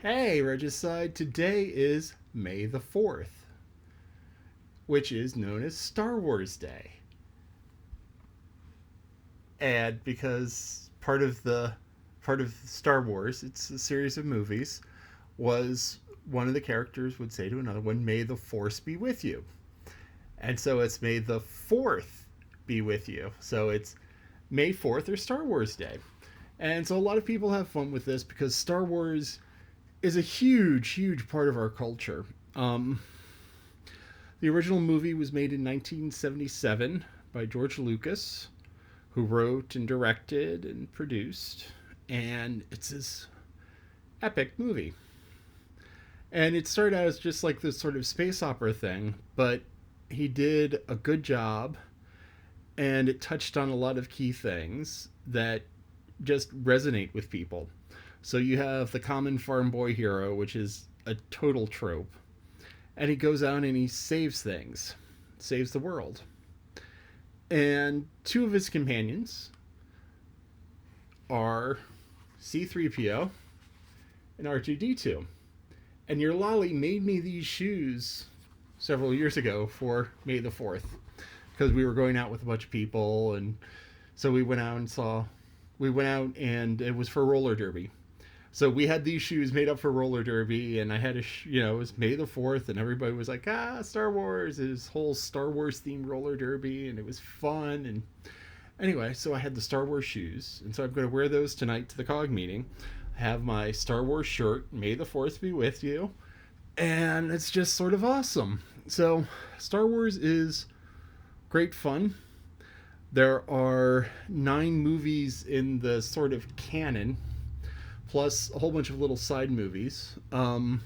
Hey, Regicide, today is May the 4th, which is known as Star Wars Day. And because part of Star Wars, it's a series of movies, was one of the characters would say to another one, "May the Force be with you." And so it's May the 4th be with you. So it's May 4th or Star Wars Day. And so a lot of people have fun with this because Star Wars is a huge, huge part of our culture. The original movie was made in 1977 by George Lucas, who wrote and directed and produced, and it's this epic movie. And it started out as just like this sort of space opera thing, but he did a good job, and it touched on a lot of key things that just resonate with people. So you have the common farm boy hero, which is a total trope, and he goes out and he saves things, saves the world. And two of his companions are C3PO and R2D2. And your lolly made me these shoes several years ago for May the 4th because we were going out with a bunch of people. And so we went out and it was for roller derby. So we had these shoes made up for roller derby, and I had it was May the 4th, and everybody was like, Star Wars, this whole Star Wars themed roller derby, and it was fun. And anyway, so I had the Star Wars shoes, and so I'm going to wear those tonight to the COG meeting. I have my Star Wars shirt, May the 4th be with you, and it's just sort of awesome. So Star Wars is great fun. There are 9 movies in the sort of canon, plus a whole bunch of little side movies. The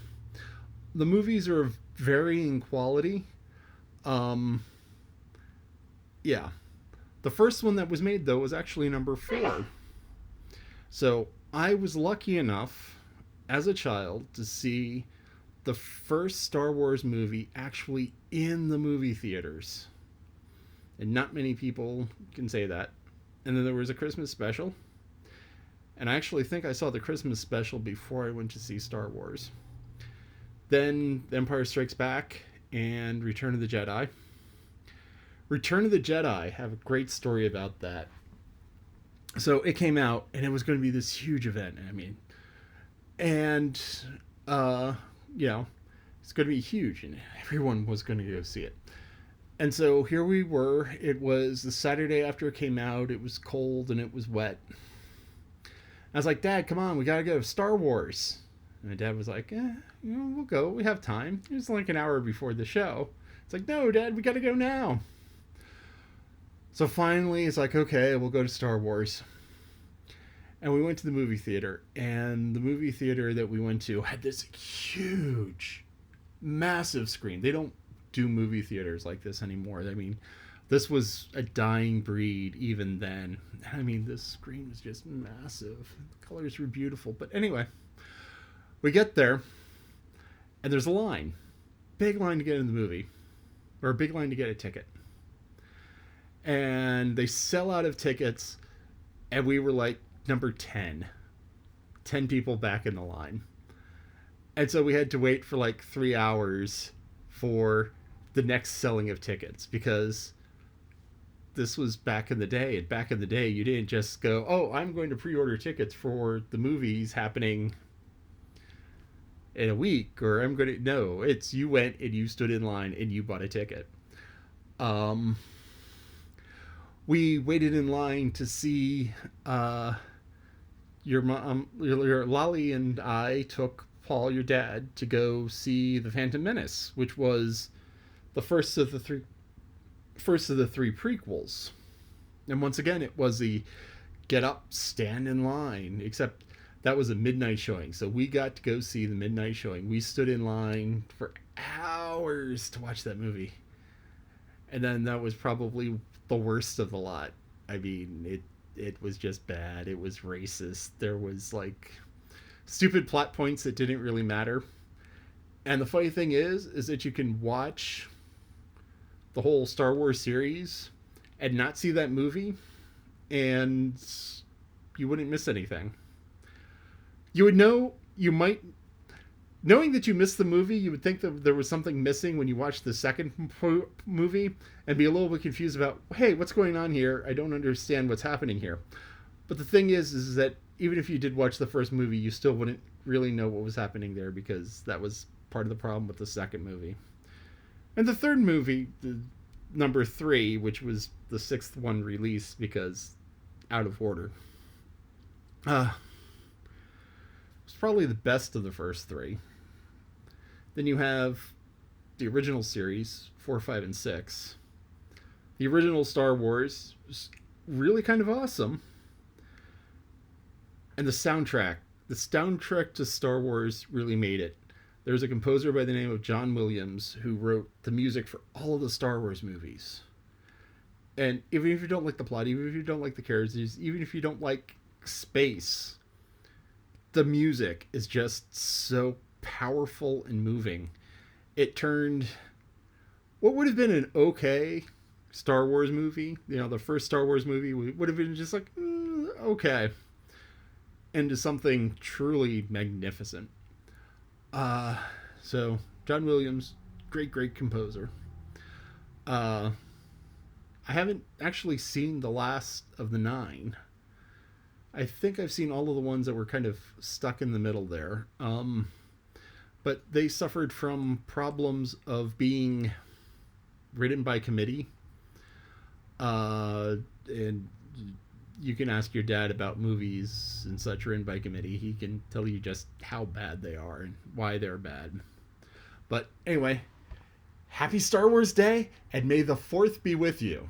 movies are of varying quality. Um, yeah. The first one that was made, though, was actually number 4. So I was lucky enough as a child to see the first Star Wars movie actually in the movie theaters. And not many people can say that. And then there was a Christmas special. And I actually think I saw the Christmas special before I went to see Star Wars. Then Empire Strikes Back and Return of the Jedi. Return of the Jedi, have a great story about that. So it came out and it was going to be this huge event. And uh, you know, it's going to be huge and everyone was going to go see it. And so here we were. It was the Saturday after it came out. It was cold and it was wet. I was like, "Dad, come on, we gotta go. Star Wars." And my dad was like, we'll go. We have time. It was like an hour before the show. It's like, "No, Dad, we gotta go now." So finally, it's like, "Okay, we'll go to Star Wars." And we went to the movie theater. And the movie theater that we went to had this huge, massive screen. They don't do movie theaters like this anymore. This was a dying breed even then. This screen was just massive. The colors were beautiful. But anyway, we get there, and there's a line. Big line to get in the movie. Or a big line to get a ticket. And they sell out of tickets, and we were like number 10. 10 people back in the line. And so we had to wait for like 3 hours for the next selling of tickets because this was back in the day. And back in the day, you didn't just go, "Oh, I'm going to pre-order tickets for the movies happening in a week," or "I'm going to." No, it's you went and you stood in line and you bought a ticket. Um, we waited in line to see your mom, your Lolly, and I took Paul, your dad, to go see the Phantom Menace, which was the first of the 3 prequels. And once again, it was the get up, stand in line, except that was a midnight showing. So we got to go see the midnight showing. We stood in line for hours to watch that movie. And then that was probably the worst of the lot. It was just bad. It was racist. There was like stupid plot points that didn't really matter. And the funny thing is that you can watch the whole Star Wars series and not see that movie, and you wouldn't miss anything. You would know, you might, knowing that you missed the movie, you would think that there was something missing when you watched the second movie and be a little bit confused about, hey, what's going on here? I don't understand what's happening here. But the thing is that even if you did watch the first movie, you still wouldn't really know what was happening there because that was part of the problem with the second movie. And the third movie, the number 3, which was the 6th one released because out of order, it's probably the best of the first 3. Then you have the original series, 4, 5, and 6. The original Star Wars was really kind of awesome. And the soundtrack to Star Wars really made it. There's a composer by the name of John Williams who wrote the music for all of the Star Wars movies. And even if you don't like the plot, even if you don't like the characters, even if you don't like space, the music is just so powerful and moving. It turned what would have been an okay Star Wars movie, the first Star Wars movie would have been just like, okay, into something truly magnificent. So John Williams, great composer. I haven't actually seen the last of the 9. I think I've seen all of the ones that were kind of stuck in the middle there. But they suffered from problems of being written by committee. And you can ask your dad about movies and such written by committee. He can tell you just how bad they are and why they're bad. But anyway, happy Star Wars Day, and may the 4th be with you.